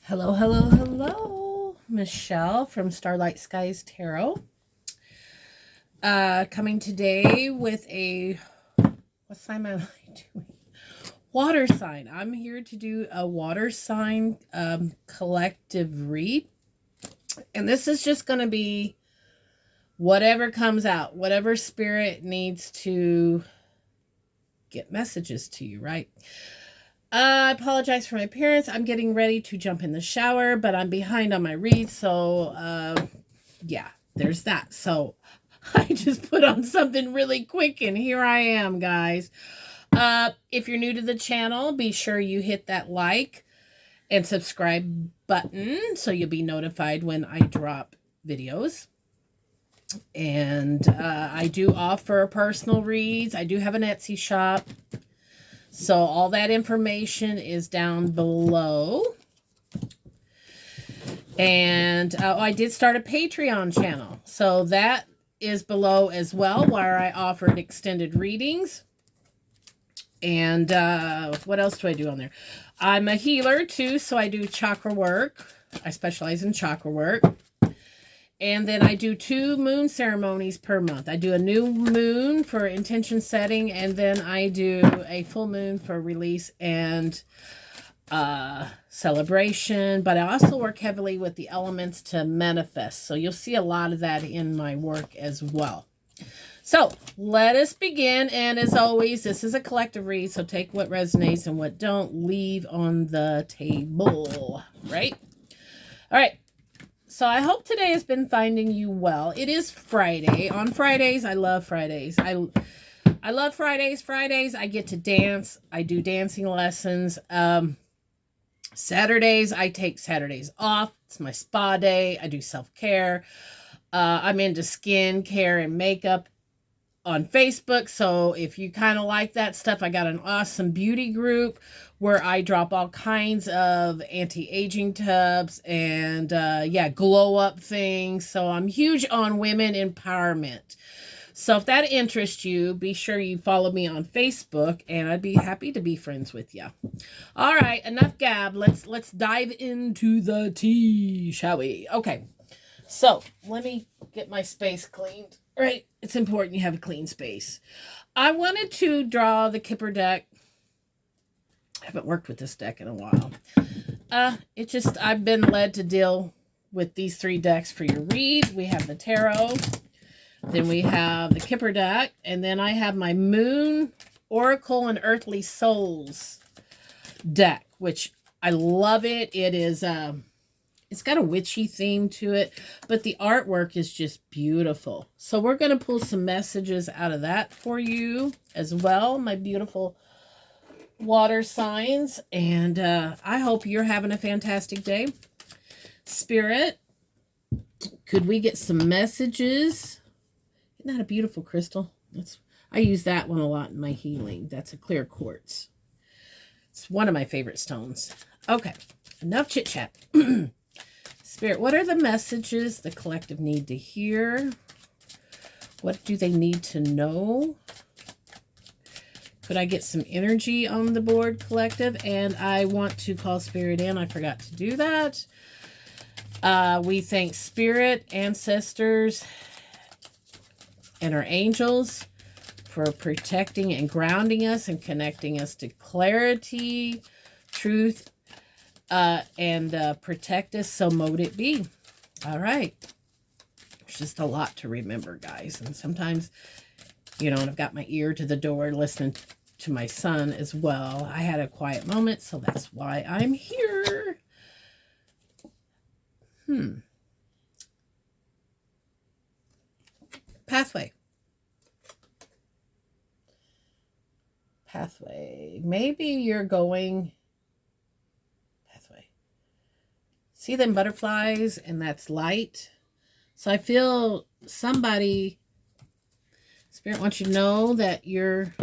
Hello, hello, hello. Michelle from Starlight Skies Tarot. Coming today with what sign am I doing? Water sign. I'm here to do a water sign collective read. And this is just going to be whatever comes out, whatever spirit needs to get messages to you, right? I apologize for my appearance. I'm getting ready to jump in the shower, but I'm behind on my read. So, yeah, there's that. So I just put on something really quick and here I am, guys. If you're new to the channel, be sure you hit that like and subscribe button so you'll be notified when I drop videos. And I do offer personal reads. I do have an Etsy shop. So all that information is down below. And I did start a Patreon channel. So that is below as well, where I offered extended readings. And what else do I do on there? I'm a healer too, so I do chakra work. I specialize in chakra work. And then I do 2 moon ceremonies per month. I do a new moon for intention setting, and then I do a full moon for release and celebration. But I also work heavily with the elements to manifest. So you'll see a lot of that in my work as well. So let us begin. And as always, this is a collective read. So take what resonates and what don't. Leave on the table, right? All right. So I hope today has been finding you well. It is Friday. On Fridays, I love Fridays. I love Fridays. Fridays, I get to dance. I do dancing lessons. Saturdays, I take Saturdays off. It's my spa day. I do self-care. I'm into skin care and makeup on Facebook. So if you kind of like that stuff, I got an awesome beauty group where I drop all kinds of anti-aging tubs and glow up things. So I'm huge on women empowerment. So if that interests you, be sure you follow me on Facebook and I'd be happy to be friends with you. All right, enough gab. Let's dive into the tea, shall we? Okay. So let me get my space cleaned. Right, it's important you have a clean space. I wanted to draw the Kipper deck. I haven't worked with this deck in a while. I've been led to deal with these 3 decks for your read. We have the tarot, then we have the Kipper deck, and then I have my Moon, Oracle, and Earthly Souls deck, which I love it. It is it's got a witchy theme to it, but the artwork is just beautiful. So we're going to pull some messages out of that for you as well, my beautiful water signs. And I hope you're having a fantastic day. Spirit, could we get some messages? Isn't that a beautiful crystal? I use that one a lot in my healing. That's a clear quartz. It's one of my favorite stones. Okay, enough chit-chat. Spirit, what are the messages the collective need to hear? What do they need to know? Could I get some energy on the board, collective? And I want to call Spirit in. I forgot to do that. We thank Spirit, ancestors, and our angels for protecting and grounding us and connecting us to clarity, truth, and protect us, so mote it be. All right. There's just a lot to remember, guys. And sometimes, and I've got my ear to the door listening to my son as well. I had a quiet moment, so that's why I'm here. Pathway. Maybe you're going... See them butterflies, and that's light. So I feel somebody, Spirit wants you to know that you're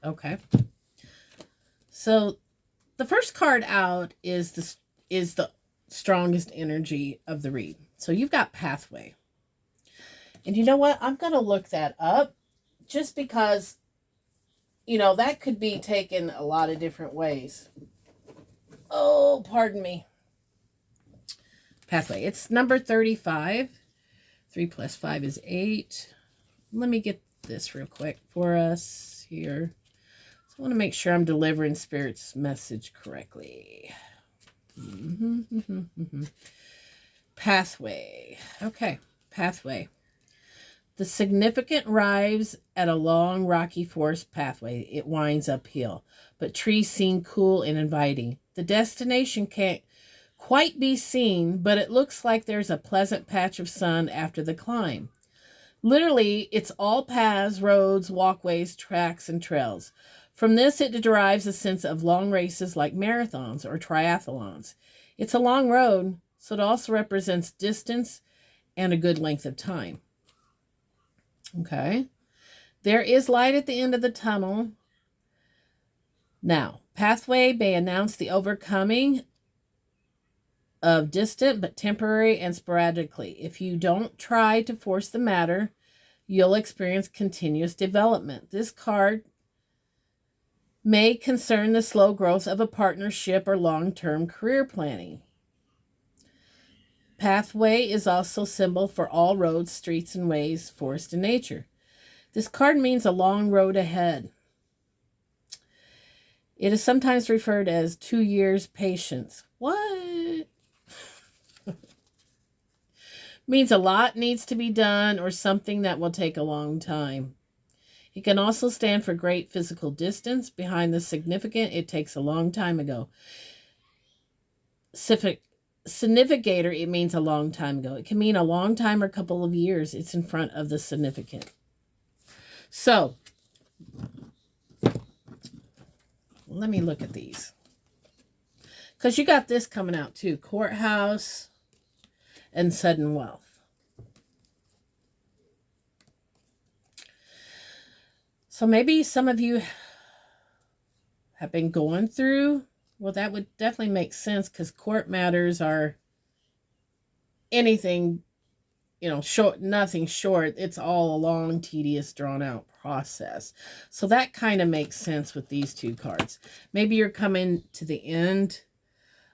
okay. So the first card out is the strongest energy of the read. So you've got pathway. And you know what? I'm going to look that up just because you know, that could be taken a lot of different ways. Oh, pardon me. Pathway. It's number 35. 3 plus 5 is 8. Let me get this real quick for us here. So I want to make sure I'm delivering Spirit's message correctly. Pathway. Okay, pathway. The significant rise at a long, rocky forest pathway. It winds uphill, but trees seem cool and inviting. The destination can't quite be seen, but it looks like there's a pleasant patch of sun after the climb. Literally, it's all paths, roads, walkways, tracks, and trails. From this, it derives a sense of long races like marathons or triathlons. It's a long road, so it also represents distance and a good length of time. Okay. There is light at the end of the tunnel. Now, pathway may announce the overcoming of distant but temporary and sporadically. If you don't try to force the matter, you'll experience continuous development. This card may concern the slow growth of a partnership or long-term career planning. Pathway is also symbol for all roads, streets, and ways, forest, and nature. This card means a long road ahead. It is sometimes referred as 2 years patience. What? Means a lot needs to be done or something that will take a long time. It can also stand for great physical distance. Behind the significant, it takes a long time ago. Significator, it means a long time ago. It can mean a long time or a couple of years. It's in front of the significant. So, let me look at these. Because you got this coming out too. Courthouse and sudden wealth. So maybe some of you have been going through. Well, that would definitely make sense because court matters are anything, you know, short, nothing short. It's all a long, tedious, drawn out process. So that kind of makes sense with these two cards. Maybe you're coming to the end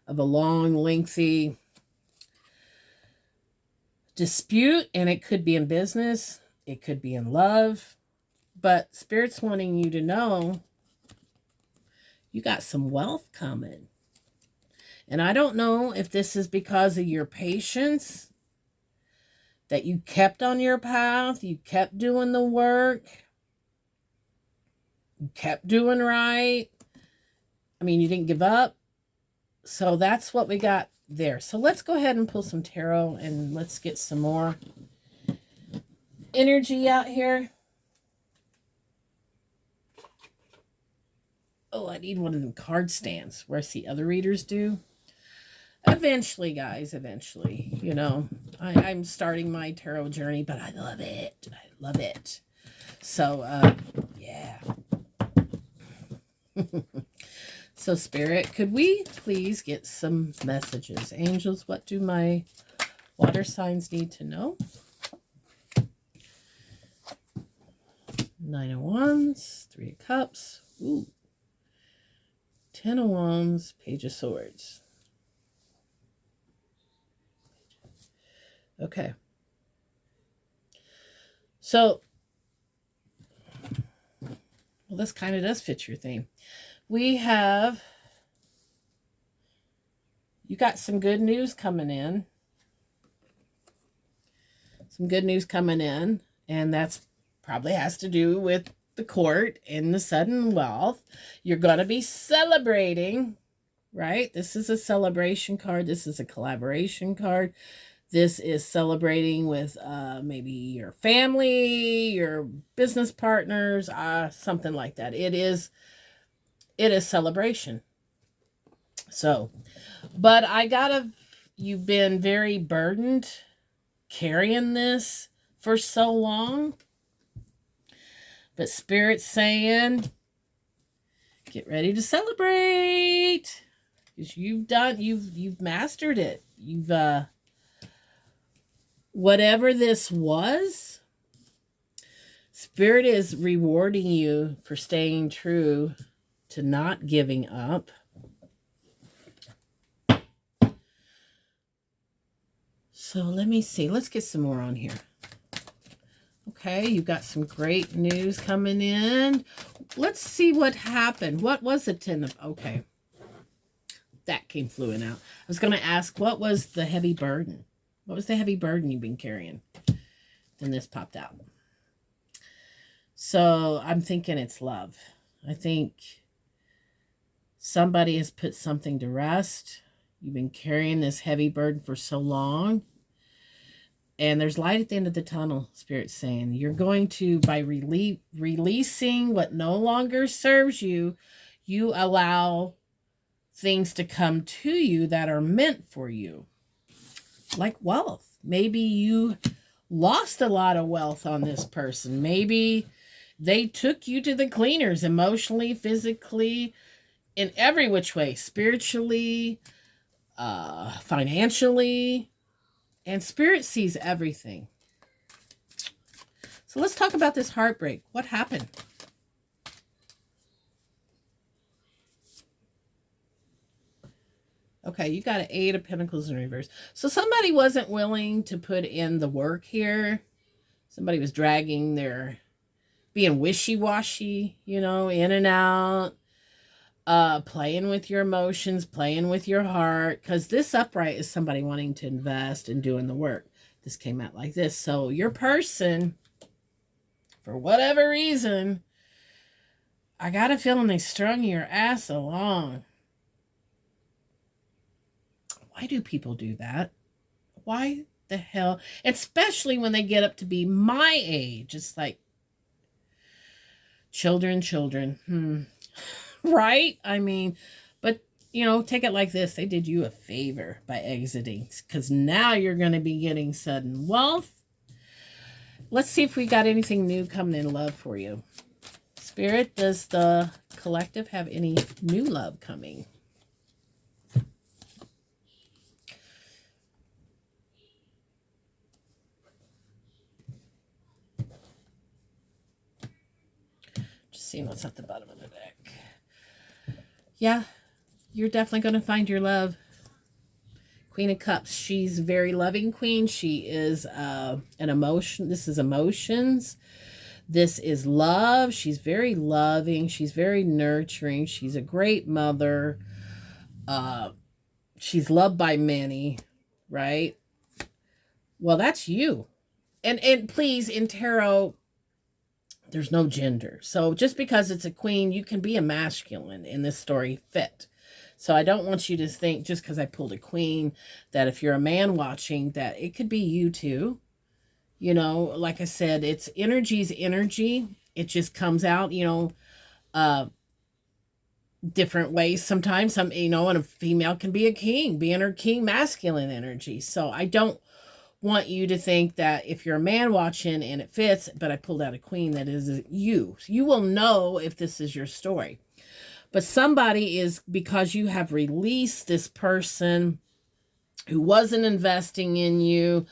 of a long, lengthy dispute, and it could be in business, it could be in love, but Spirit's wanting you to know you got some wealth coming. And I don't know if this is because of your patience, that you kept on your path, you kept doing the work, you kept doing right. I mean, you didn't give up. So that's what we got there. So let's go ahead and pull some tarot and let's get some more energy out here. Oh, I need one of them card stands where I see other readers do. Eventually, guys, eventually. You know, I'm starting my tarot journey, but I love it. I love it. So, yeah. So, Spirit, could we please get some messages? Angels, what do my water signs need to know? 9 of Wands, 3 of Cups. Ooh. 10 of Wands, Page of Swords. Okay. So, well, this kind of does fit your theme. We have, you got some good news coming in. Some good news coming in. And that's probably has to do with the court and the sudden wealth. You're going to be celebrating, right? This is a celebration card. This is a collaboration card. This is celebrating with maybe your family, your business partners, something like that. It is celebration. So, but you've been very burdened carrying this for so long. But Spirit's saying, get ready to celebrate. Because you've mastered it. You've, whatever this was, Spirit is rewarding you for staying true to not giving up. So let me see. Let's get some more on here. Okay, you got some great news coming in. Let's see what happened. What was the 10 of... Okay. That came fluent out. I was going to ask, what was the heavy burden? What was the heavy burden you've been carrying? Then this popped out. So I'm thinking it's love. I think somebody has put something to rest. You've been carrying this heavy burden for so long. And there's light at the end of the tunnel, Spirit's saying. You're going to, by releasing what no longer serves you, you allow things to come to you that are meant for you. Like wealth. Maybe you lost a lot of wealth on this person. Maybe they took you to the cleaners emotionally, physically, in every which way. Spiritually, financially. And Spirit sees everything. So let's talk about this heartbreak. What happened? Okay, you got an 8 of Pentacles in reverse. So somebody wasn't willing to put in the work here. Somebody was dragging their, being wishy-washy, you know, in and out. Playing with your emotions, playing with your heart, because this upright is somebody wanting to invest and doing the work. This came out like this. So your person, for whatever reason, I got a feeling they strung your ass along. Why do people do that? Why the hell? Especially when they get up to be my age. It's like, children. Right? I mean, but, you know, take it like this. They did you a favor by exiting, because now you're going to be getting sudden wealth. Let's see if we got anything new coming in love for you. Spirit, does the collective have any new love coming? Just seeing what's at the bottom of the deck. Yeah, you're definitely going to find your love. Queen of Cups. She's very loving queen. She is an emotion. This is emotions. This is love. She's very loving. She's very nurturing. She's a great mother. She's loved by many, right? Well, that's you. And please, in tarot, there's no gender. So just because it's a queen, you can be a masculine in this story fit. So I don't want you to think just because I pulled a queen that if you're a man watching that it could be you too. You know, like I said, it's energy's energy. It just comes out, you know, different ways sometimes. Some, you know, and a female can be a king, being her king masculine energy. So I don't want you to think that if you're a man watching and it fits, but I pulled out a queen, that is you. You will know if this is your story. But somebody is, because you have released this person who wasn't investing in you.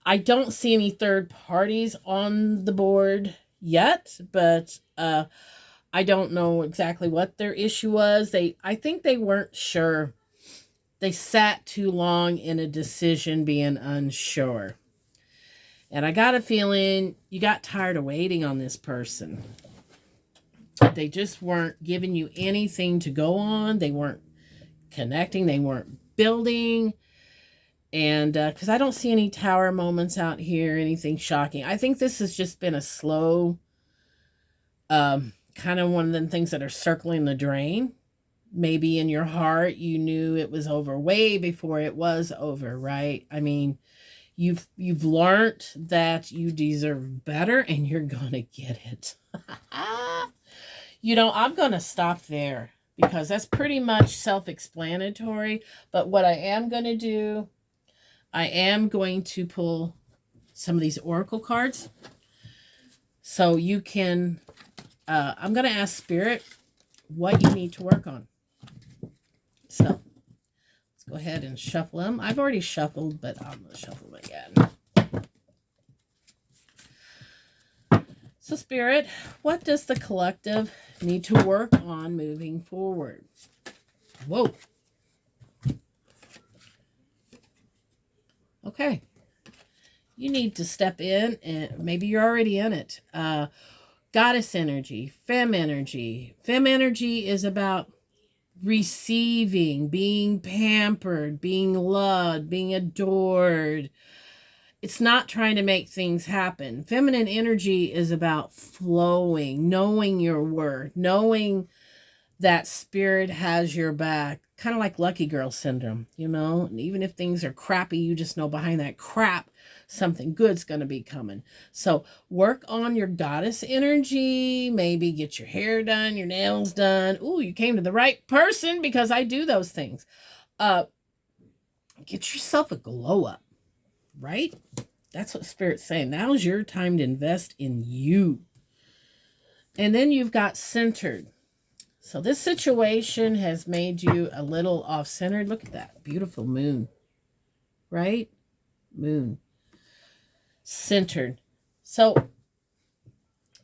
I don't see any third parties on the board yet, but I don't know exactly what their issue was. I think they weren't sure. They sat too long in a decision being unsure. And I got a feeling you got tired of waiting on this person. They just weren't giving you anything to go on. They weren't connecting. They weren't building. And because I don't see any tower moments out here, anything shocking. I think this has just been a slow, kind of one of the things that are circling the drain. Maybe in your heart, you knew it was over way before it was over, right? I mean, you've learned that you deserve better and you're going to get it. You know, I'm going to stop there because that's pretty much self-explanatory. But what I am going to do, I am going to pull some of these oracle cards so you can, I'm going to ask Spirit what you need to work on. So let's go ahead and shuffle them. I've already shuffled, but I'm going to shuffle them again. So, Spirit, what does the collective need to work on moving forward? Whoa. Okay. You need to step in, and maybe you're already in it. Goddess energy, fem energy. Fem energy is about receiving, being pampered, being loved, being adored. It's not trying to make things happen. Feminine energy is about flowing, knowing your worth, knowing that spirit has your back. Kind of like lucky girl syndrome, you know? And even if things are crappy, you just know behind that crap, something good's going to be coming. So work on your goddess energy. Maybe get your hair done, your nails done. Ooh, you came to the right person because I do those things. Get yourself a glow up, right? That's what Spirit's saying. Now's your time to invest in you. And then you've got centered. So this situation has made you a little off-centered. Look at that beautiful moon, right? Moon. Centered. So,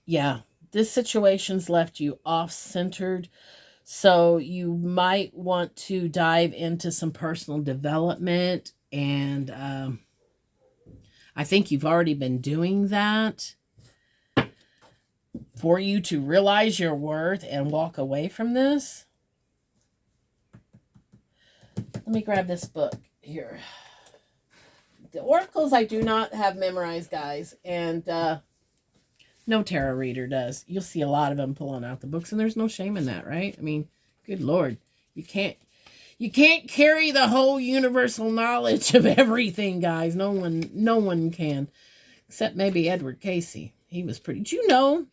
yeah, this situation's left you off-centered. So you might want to dive into some personal development. And I think you've already been doing that. For you to realize your worth and walk away from this. Let me grab this book here. The oracles I do not have memorized, guys, and no tarot reader does. You'll see a lot of them pulling out the books, and there's no shame in that, right? I mean, good Lord, you can't carry the whole universal knowledge of everything, guys. No one can, except maybe Edward Casey. He was pretty. Did you know?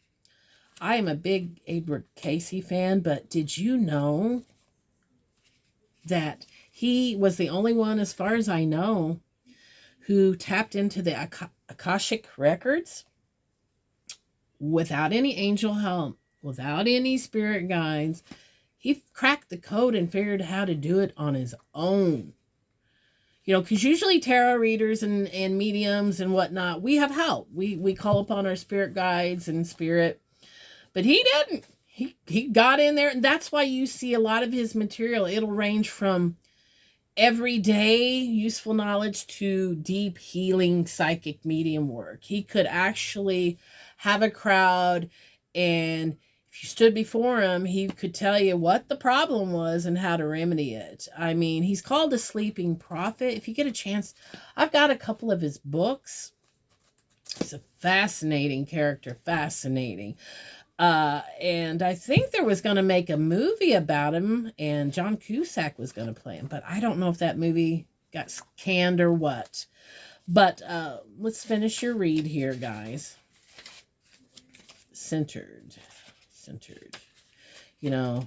I am a big Edward Casey fan, but did you know that he was the only one, as far as I know, who tapped into the Akashic records without any angel help, without any spirit guides? He cracked the code and figured out how to do it on his own. You know, because usually tarot readers and mediums and whatnot, we have help. We call upon our spirit guides and spirit. But he didn't. He got in there, and that's why you see a lot of his material. It'll range from everyday useful knowledge to deep healing psychic medium work. He could actually have a crowd, and if you stood before him, he could tell you what the problem was and how to remedy it. I mean, he's called a sleeping prophet. If you get a chance, I've got a couple of his books. He's a fascinating character, fascinating. And I think there was going to make a movie about him, and John Cusack was going to play him, but I don't know if that movie got canned or what. But let's finish your read here, guys. Centered. You know,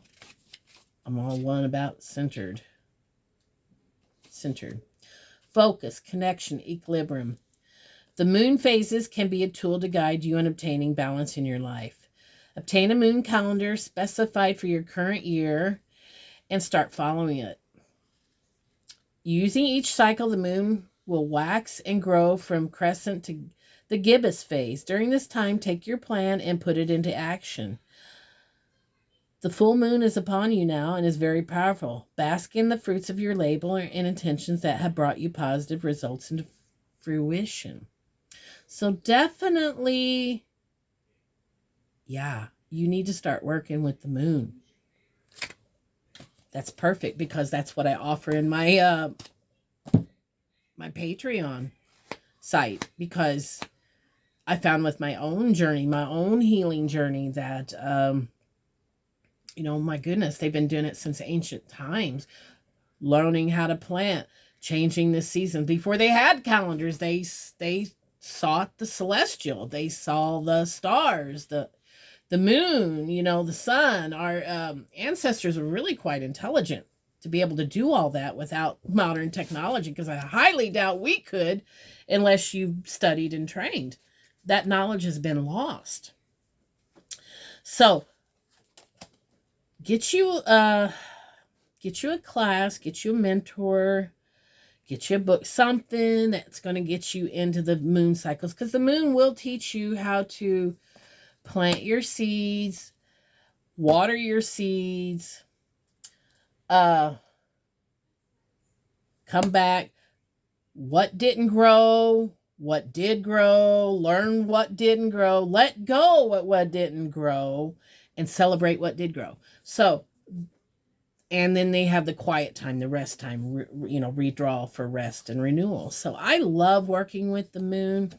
I'm all one about centered. Focus, connection, equilibrium. The moon phases can be a tool to guide you in obtaining balance in your life. Obtain a moon calendar specified for your current year and start following it. Using each cycle, the moon will wax and grow from crescent to the gibbous phase. During this time, take your plan and put it into action. The full moon is upon you now and is very powerful. Bask in the fruits of your labor and intentions that have brought you positive results into fruition. So definitely, yeah, you need to start working with the moon. That's perfect because that's what I offer in my my Patreon site, because I found with my own journey, my own healing journey, that you know, my goodness, they've been doing it since ancient times, learning how to plant, changing the season. Before they had calendars, they sought the celestial. They saw the stars, the moon, you know, the sun. Our ancestors were really quite intelligent to be able to do all that without modern technology, because I highly doubt we could unless you studied and trained. That knowledge has been lost. So get you a class, get you a mentor, get you a book, something that's going to get you into the moon cycles, because the moon will teach you how to plant your seeds, water your seeds, come back. What didn't grow, what did grow, learn what didn't grow, let go of what didn't grow, and celebrate what did grow. So, and then they have the quiet time, the rest time, redraw for rest and renewal. So I love working with the moon.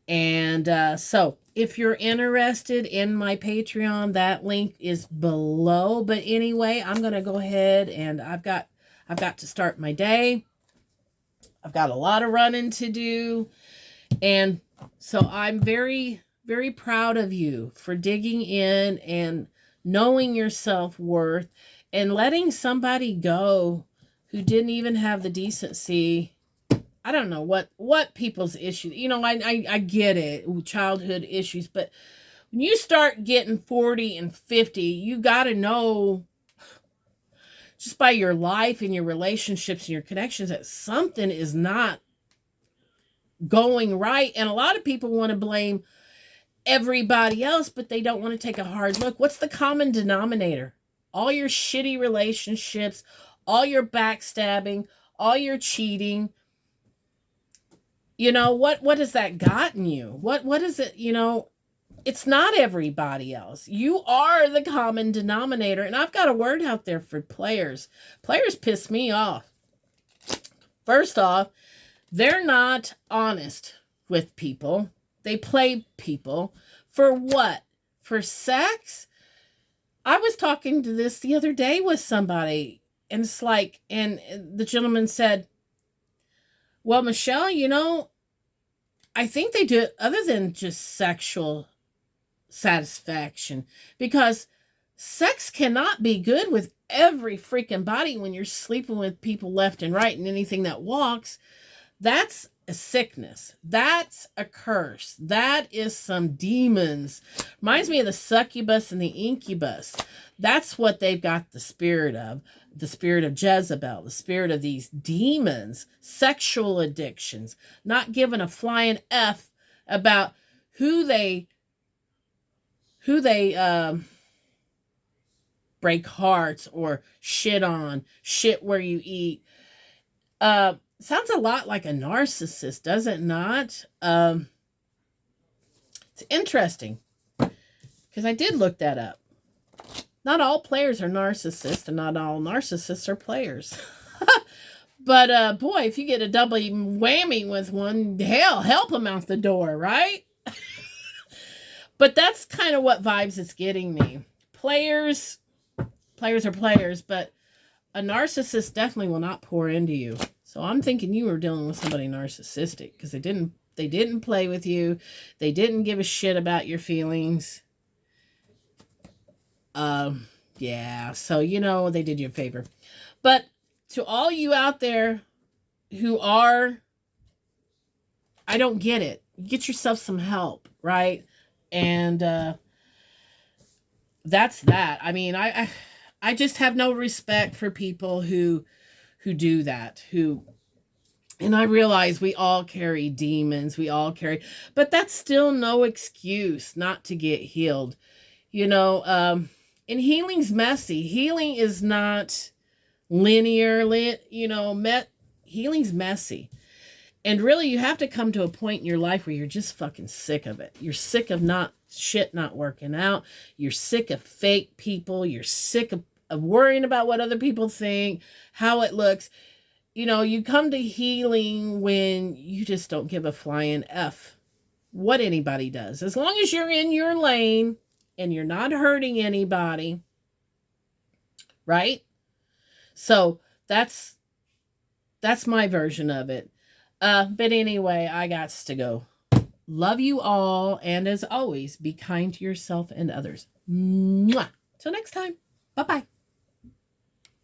And so if you're interested in my Patreon, that link is below. But anyway, I'm going to go ahead, and I've got to start my day. I've got a lot of running to do. And so I'm very, very proud of you for digging in and knowing your self-worth and letting somebody go who didn't even have the decency. I don't know what people's issues, I get it, childhood issues, but when you start getting 40 and 50, you got to know just by your life and your relationships and your connections that something is not going right. And a lot of people want to blame everybody else, but they don't want to take a hard look. What's the common denominator? All your shitty relationships, all your backstabbing, all your cheating. What has that gotten you? What is it? It's not everybody else. You are the common denominator. And I've got a word out there for players. Players piss me off. First off, they're not honest with people. They play people. For what? For sex? I was talking to this the other day with somebody, and it's like, and the gentleman said, well, Michelle, I think they do it other than just sexual satisfaction, because sex cannot be good with every freaking body when you're sleeping with people left and right and anything that walks. That's a sickness. That's a curse. That is some demons. Reminds me of the succubus and the incubus. That's what they've got the spirit of Jezebel, the spirit of these demons, sexual addictions, not giving a flying F about who they break hearts or shit on, shit where you eat. Sounds a lot like a narcissist, does it not? It's interesting, because I did look that up. Not all players are narcissists, and not all narcissists are players. But boy, if you get a double whammy with one, hell, help them out the door, right? But that's kind of what vibes it's getting me. Players are players, but a narcissist definitely will not pour into you. So I'm thinking you were dealing with somebody narcissistic, because they didn't play with you. They didn't give a shit about your feelings. Yeah, so they did you a favor. But to all you out there who are, I don't get it. Get yourself some help, right? And that's that. I mean, I just have no respect for people who do that, and I realize we all carry demons, but that's still no excuse not to get healed. And healing's messy. Healing is not linear, healing's messy. And really, you have to come to a point in your life where you're just fucking sick of it. You're sick of not working out. You're sick of fake people. You're sick of worrying about what other people think, how it looks. You come to healing when you just don't give a flying F what anybody does. As long as you're in your lane and you're not hurting anybody, right? So that's my version of it. But anyway, I got to go. Love you all, and as always, be kind to yourself and others. Mwah! Till next time. Bye-bye.